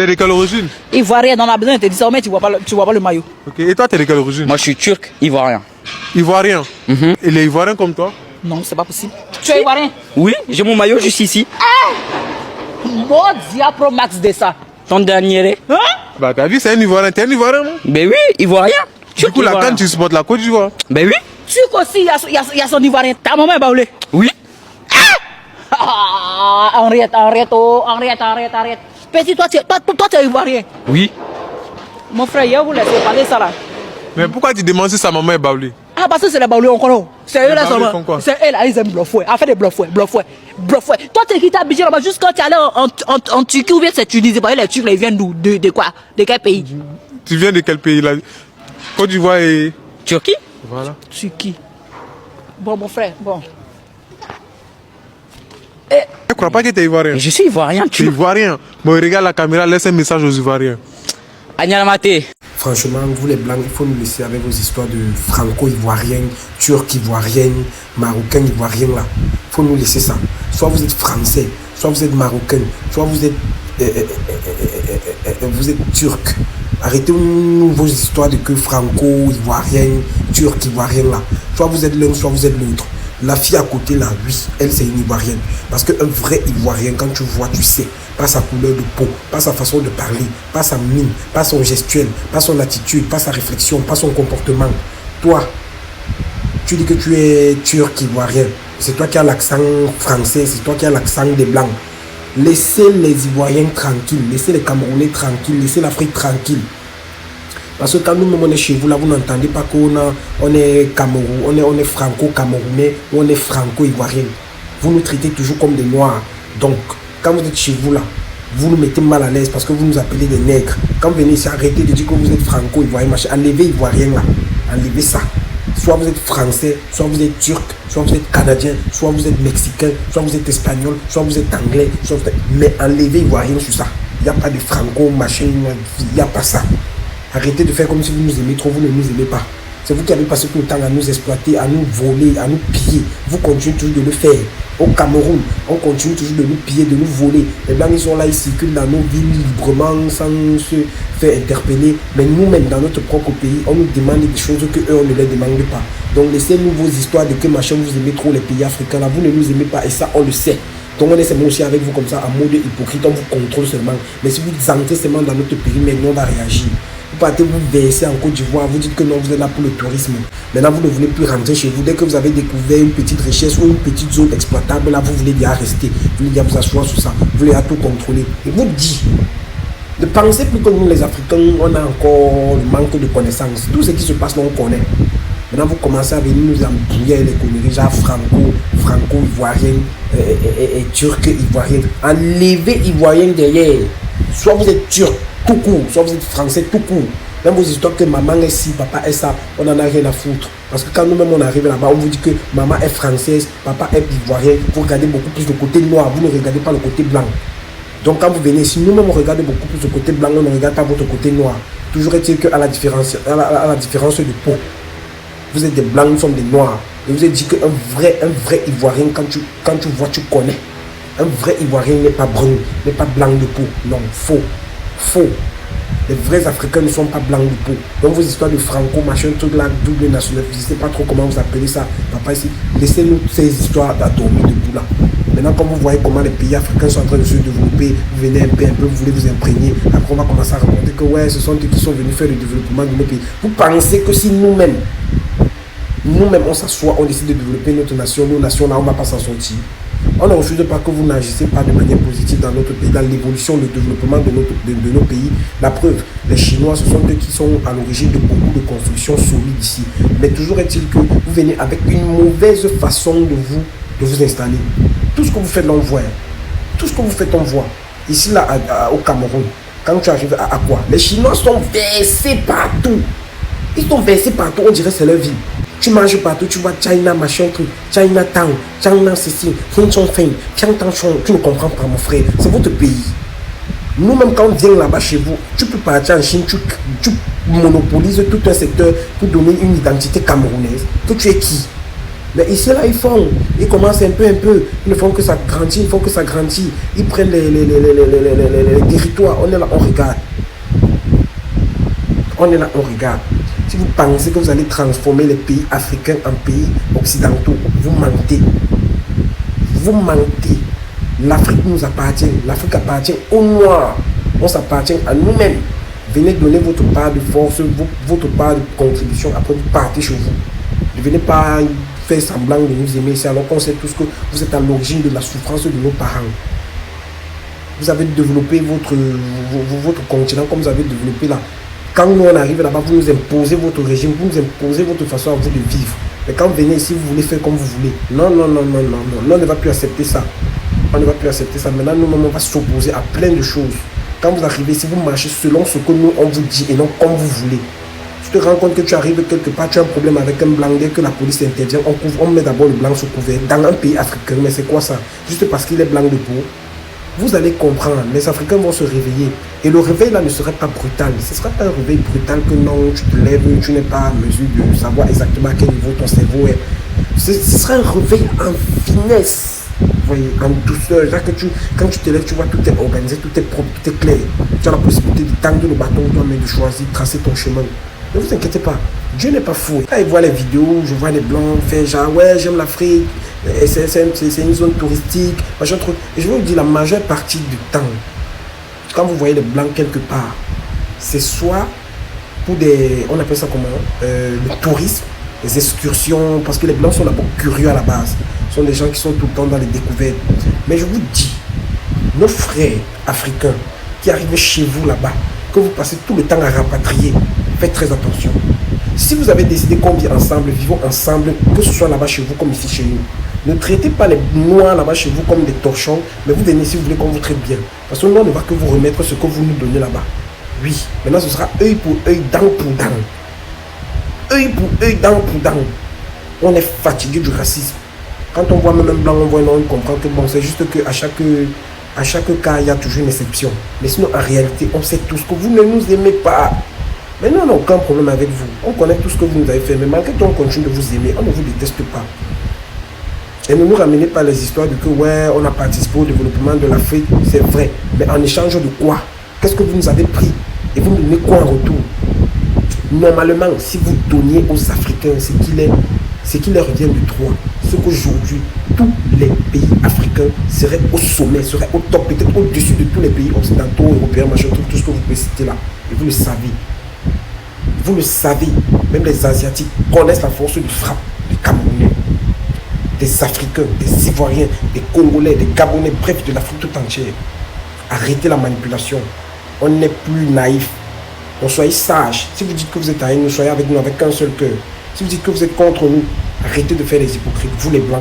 T'es de quelle origine? Ivoirien, on a besoin de te dire, mais tu vois pas le maillot. Ok, et toi, t'es de quelle origine? Moi, je suis turc, ivoirien. Ivoirien. Et les Ivoiriens comme toi? Non, c'est pas possible. Tu es Ivoirien? Oui, j'ai mon maillot juste ici. Mon diapro max de ça. Ton dernier. Hein? Bah, t'as vu, c'est un Ivoirien. T'es un Ivoirien, non? Ben oui, ivoirien. Du coup, là, quand tu supportes la Côte d'Ivoire? Ben oui. Turc aussi, il y a son Ivoirien. Ta maman est baoulée. Oui. Henriette. Petit, toi, tu es Ivoirien. Oui. Mon frère, hier, vous laissez parler ça là. Mais pourquoi tu demandes si sa maman est baoulée? Ah, parce que c'est les baoulés, on connaît. C'est eux là baoulés seulement. font quoi? C'est eux là, ils aiment bluffer. En fait, des bluffouets. Toi, tu es qui t'as habitué là-bas, juste quand tu es allé en Turquie ou bien c'est Tunisie. Parce que les Turcs, ils viennent d'où? De quoi? De quel pays? Tu viens de quel pays là? Côte d'Ivoire et... Turquie. Voilà. Turquie. Bon, mon frère, bon. Je crois pas que t'es Ivoirien. Je suis ivoirien, Tu es turc. Ivoirien. Bon, regarde la caméra, laisse un message aux Ivoiriens. Agnalamate. Franchement, vous les Blancs, il faut nous laisser avec vos histoires de franco-ivoiriennes, turcs-ivoiriennes, marocains-ivoiriens là. Il faut nous laisser ça. Soit vous êtes français, soit vous êtes marocain, soit vous êtes turc. Arrêtez-nous vos histoires de que franco-ivoirienne, turc-ivoirienne là. Soit vous êtes l'un, soit vous êtes l'autre. La fille à côté là, oui, elle c'est une Ivoirienne. Parce qu'un vrai Ivoirien, quand tu vois, tu sais. Pas sa couleur de peau, pas sa façon de parler, pas sa mine, pas son gestuel, pas son attitude, pas sa réflexion, pas son comportement. Toi, tu dis que tu es turc ivoirien. C'est toi qui as l'accent français, c'est toi qui as l'accent des Blancs. Laissez les Ivoiriens tranquilles, laissez les Camerounais tranquilles, laissez l'Afrique tranquille. Parce que quand nous-mêmes on est chez vous, là, vous n'entendez pas qu'on est Cameroun, on est franco-camerounais ou on est franco-ivoirien. Vous nous traitez toujours comme des noirs. Donc, quand vous êtes chez vous, là, vous nous mettez mal à l'aise parce que vous nous appelez des nègres. Quand vous venez ici, arrêtez de dire que vous êtes franco-ivoirien, machin. Enlevez ivoirien, là. Enlevez ça. Soit vous êtes français, soit vous êtes turc, soit vous êtes canadien, soit vous êtes mexicain, soit vous êtes espagnol, soit vous êtes anglais, soit vous êtes... Mais enlevez ivoirien sur ça. Il n'y a pas de franco, machin, il n'y a pas ça. Arrêtez de faire comme si vous nous aimez trop, vous ne nous aimez pas. C'est vous qui avez passé tout le temps à nous exploiter, à nous voler, à nous piller. Vous continuez toujours de le faire. Au Cameroun, on continue toujours de nous piller, de nous voler. Les Blancs, ils sont là, ils circulent dans nos villes librement, sans se faire interpeller. Mais nous-mêmes, dans notre propre pays, on nous demande des choses qu'eux, on ne les demande pas. Donc laissez-nous vos histoires de que machin, vous aimez trop les pays africains. Là, vous ne nous aimez pas et ça, on le sait. Donc on est seulement aussi avec vous comme ça, en mode hypocrite, on vous contrôle seulement. Mais si vous entrez seulement dans notre pays, maintenant on va réagir. Vous partez vous verser en Côte d'Ivoire, vous dites que non, vous êtes là pour le tourisme. Maintenant, vous ne voulez plus rentrer chez vous. Dès que vous avez découvert une petite richesse ou une petite zone exploitable, là, vous voulez bien rester. Vous voulez bien vous asseoir sur ça. Vous voulez tout contrôler. Et vous dites, ne pensez plus que nous, les Africains, on a encore le manque de connaissances. Tout ce qui se passe, là, on connaît. Maintenant, vous commencez à venir nous embrouiller avec les conneries, genre franco-ivoirien et turc-ivoirien. Enlevez ivoirien derrière. Soit vous êtes turc, tout court, soit vous êtes français tout court. Même vos histoires que maman est ci, papa est ça, on n'en a rien à foutre. Parce que quand nous-mêmes on arrive là-bas, on vous dit que maman est française, papa est ivoirien. Vous regardez beaucoup plus le côté noir, vous ne regardez pas le côté blanc. Donc quand vous venez ici, nous-mêmes on regarde beaucoup plus le côté blanc, on ne regarde pas votre côté noir. Toujours est-il qu'à la différence de peau, vous êtes des blancs, nous sommes des noirs. Et vous êtes dit qu'un vrai ivoirien, quand tu vois, tu connais. Un vrai ivoirien n'est pas brun, n'est pas blanc de peau. Non, faux. Les vrais Africains ne sont pas blancs de peau. Donc vos histoires de franco, machin, truc là, double national, je ne sais pas trop comment vous appelez ça. Papa ici, laissez-nous ces histoires à dormir debout là. Maintenant, quand vous voyez comment les pays africains sont en train de se développer, vous venez un peu, vous voulez vous imprégner. Après, on va commencer à raconter que ouais, ce sont eux qui sont venus faire le développement de nos pays. Vous pensez que si nous-mêmes, on s'assoit, on décide de développer notre nation, nos nations là, on ne va pas s'en sortir. On ne refuse pas que vous n'agissez pas de manière positive dans notre pays, dans l'évolution, le développement de nos pays. La preuve, les Chinois, ce sont eux qui sont à l'origine de beaucoup de constructions solides ici. Mais toujours est-il que vous venez avec une mauvaise façon de vous installer. Tout ce que vous faites, là, on voit. Tout ce que vous faites, on voit. Ici, là, au Cameroun, quand tu arrives à quoi? Les Chinois sont versés partout. Ils sont versés partout, on dirait que c'est leur vie. Tu manges partout, tu vois China, machin, truc, China Town, China ceci, tu ne comprends pas mon frère, c'est votre pays. Nous-mêmes quand on vient là-bas chez vous, tu peux partir en Chine, tu monopolises tout un secteur pour donner une identité camerounaise. Que tu es qui? Mais ici, là, ils commencent un peu, ils ne font que ça grandit, ils prennent les territoires, on est là, on regarde. On regarde. Si vous pensez que vous allez transformer les pays africains en pays occidentaux, vous mentez. Vous mentez. L'Afrique nous appartient, l'Afrique appartient aux Noirs, on s'appartient à nous-mêmes. Venez donner votre part de force, votre part de contribution, après vous partez chez vous. Ne venez pas faire semblant de nous aimer ici alors qu'on sait tous que vous êtes à l'origine de la souffrance de nos parents. Vous avez développé votre continent comme vous avez développé là. Quand nous on arrive là-bas, vous nous imposez votre régime, vous nous imposez votre façon à vous de vivre. Mais quand vous venez ici, vous voulez faire comme vous voulez. Non, on ne va plus accepter ça. On ne va plus accepter ça. Maintenant, nous, on va s'opposer à plein de choses. Quand vous arrivez ici, vous marchez selon ce que nous, on vous dit et non comme vous voulez. Tu te rends compte que tu arrives quelque part, tu as un problème avec un blanc, dès que la police intervient, on met d'abord le blanc sous couvert. Dans un pays africain, mais c'est quoi ça? Juste parce qu'il est blanc de peau. Vous allez comprendre, les Africains vont se réveiller. Et le réveil là ne serait pas brutal. Ce ne sera pas un réveil brutal que non, tu te lèves, tu n'es pas en mesure de savoir exactement à quel niveau ton cerveau est. Ce sera un réveil en finesse. Vous voyez, en douceur. Quand tu te lèves, tu vois tout est organisé, tout est propre, tout est clair. Tu as la possibilité de tendre le bâton toi-même, de choisir, tracer ton chemin. Ne vous inquiétez pas, Dieu n'est pas fou. Quand je vois les vidéos, je vois les blancs faire genre, ouais, j'aime l'Afrique, c'est une zone touristique, machin truc. Et je vous dis, la majeure partie du temps, quand vous voyez les blancs quelque part, c'est soit pour des, on appelle ça comment, le tourisme, les excursions, parce que les blancs sont d'abord curieux à la base. Ce sont des gens qui sont tout le temps dans les découvertes. Mais je vous dis, nos frères africains qui arrivent chez vous là-bas, que vous passez tout le temps à rapatrier, faites très attention. Si vous avez décidé qu'on vit ensemble, vivons ensemble, que ce soit là-bas chez vous comme ici chez nous. Ne traitez pas les noirs là-bas chez vous comme des torchons, mais vous venez si vous voulez qu'on vous traite bien. Parce que nous, on ne va que vous remettre ce que vous nous donnez là-bas. Oui, maintenant ce sera œil pour œil, dent pour dent. Œil pour œil, dent pour dent. On est fatigué du racisme. Quand on voit même un blanc, on voit un on comprend que bon, c'est juste qu'à chaque cas, il y a toujours une exception. Mais sinon, en réalité, on sait tous que vous ne nous aimez pas. Mais nous, on n'a aucun problème avec vous. On connaît tout ce que vous nous avez fait. Mais malgré tout, on continue de vous aimer. On ne vous déteste pas. Et ne nous ramenez pas les histoires de que, ouais, on a participé au développement de l'Afrique. C'est vrai. Mais en échange de quoi? Qu'est-ce que vous nous avez pris? Et vous nous donnez quoi en retour? Normalement, si vous donniez aux Africains ce qui leur revient de droit, ce qu'aujourd'hui, tous les pays africains seraient au sommet, seraient au top, peut-être au-dessus de tous les pays occidentaux, européens, machin, tout ce que vous pouvez citer là. Et vous le savez. Vous le savez, même les Asiatiques connaissent la force de frappe des Camerounais, des Africains, des Ivoiriens, des Congolais, des Gabonais, bref, de l'Afrique tout entière. Arrêtez la manipulation. On n'est plus naïf. Donc soyez sages. Si vous dites que vous êtes avec nous, soyez avec nous avec un seul cœur. Si vous dites que vous êtes contre nous, arrêtez de faire les hypocrites, vous les blancs.